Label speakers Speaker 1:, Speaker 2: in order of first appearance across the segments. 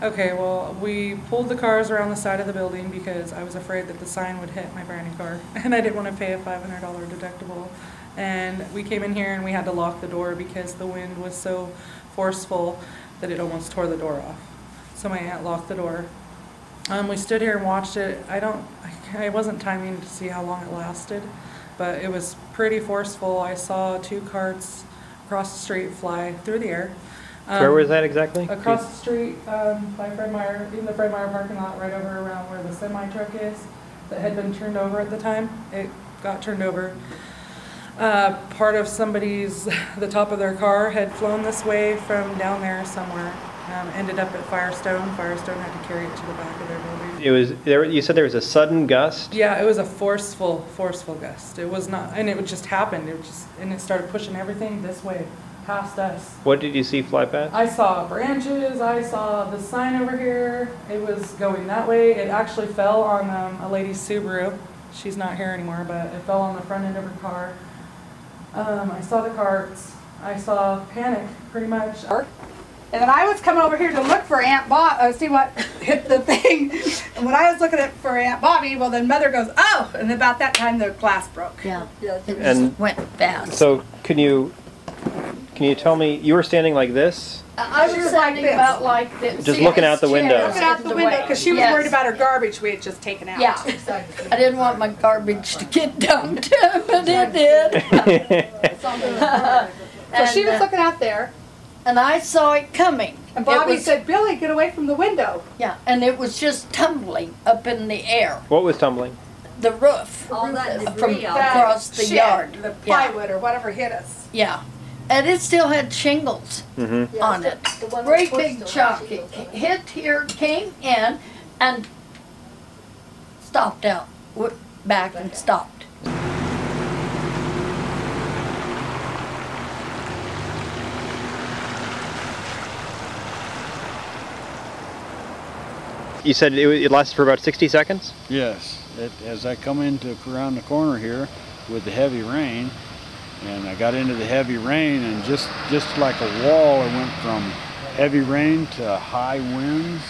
Speaker 1: Okay, well, we pulled the cars around the side of the building because I was afraid that the sign would hit my brand new car, and I didn't want to pay a $500 deductible. And we came in here and we had to lock the door because the wind was so forceful that it almost tore the door off. So my aunt locked the door. We stood here and watched it. I wasn't timing to see how long it lasted, but it was pretty forceful. I saw 2 carts across the street fly through the air.
Speaker 2: Where was that exactly?
Speaker 1: Across the street by Fred Meyer, in the Fred Meyer parking lot, right over around where the semi truck is, that had been turned over at the time. It got turned over. Part of the top of their car had flown this way from down there somewhere. Ended up at Firestone. Firestone had to carry it to the back of their building.
Speaker 2: It was there. You said there was a sudden gust.
Speaker 1: Yeah, it was a forceful gust. It was not, and it would just happen. And it started pushing everything this way, past us.
Speaker 2: What did you see fly past?
Speaker 1: I saw branches. I saw the sign over here. It was going that way. It actually fell on a lady's Subaru. She's not here anymore, but it fell on the front end of her car. I saw the carts. I saw panic, pretty much.
Speaker 3: And then I was coming over here to look for Aunt Bob, see what hit the thing. And when I was looking for Aunt Bobby, well then Mother goes, oh! And about that time the glass broke.
Speaker 4: Yeah, it
Speaker 2: And
Speaker 4: just went fast.
Speaker 2: So can you tell me, you were standing like this?
Speaker 4: I was standing about like this.
Speaker 2: Just looking out the window.
Speaker 3: Looking out the window because she was worried about her garbage we had just taken out.
Speaker 4: Yeah, I didn't want my garbage to get dumped, but it did.
Speaker 3: So she was looking out there.
Speaker 4: And I saw it coming.
Speaker 3: And Bobby said, Billy, get away from the window.
Speaker 4: Yeah, and it was just tumbling up in the air.
Speaker 2: What was tumbling?
Speaker 4: The roof.
Speaker 5: All that
Speaker 4: from
Speaker 5: debris
Speaker 4: across the
Speaker 3: shed,
Speaker 4: yard.
Speaker 3: The plywood or whatever hit us.
Speaker 4: Yeah. And it still had shingles on it. Great big chunk. It hit here, came in, and stopped out. Went back and stopped.
Speaker 2: You said it lasted for about 60 seconds?
Speaker 6: Yes. As I come around the corner here with the heavy rain, and I got into the heavy rain, and just like a wall, it went from heavy rain to high winds,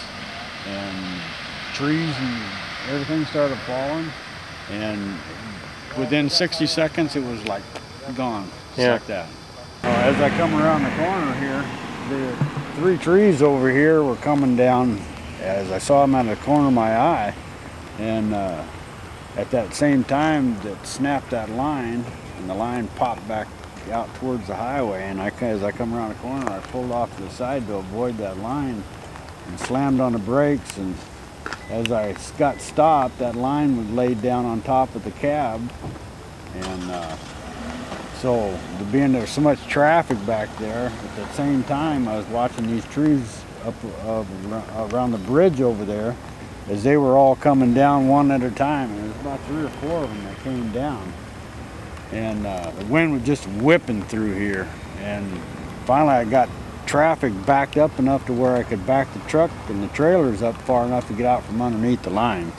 Speaker 6: and trees and everything started falling, and within 60 seconds it was like gone, just like that. As I come around the corner here, the 3 trees over here were coming down as I saw them out of the corner of my eye, and at that same time that snapped that line, and the line popped back out towards the highway, and as I come around the corner, I pulled off to the side to avoid that line and slammed on the brakes, and as I got stopped, that line was laid down on top of the cab, and so being there's so much traffic back there, at the same time I was watching these trees up around the bridge over there as they were all coming down one at a time, and there was about 3 or 4 of them that came down, and the wind was just whipping through here, and finally I got traffic backed up enough to where I could back the truck and the trailers up far enough to get out from underneath the lines.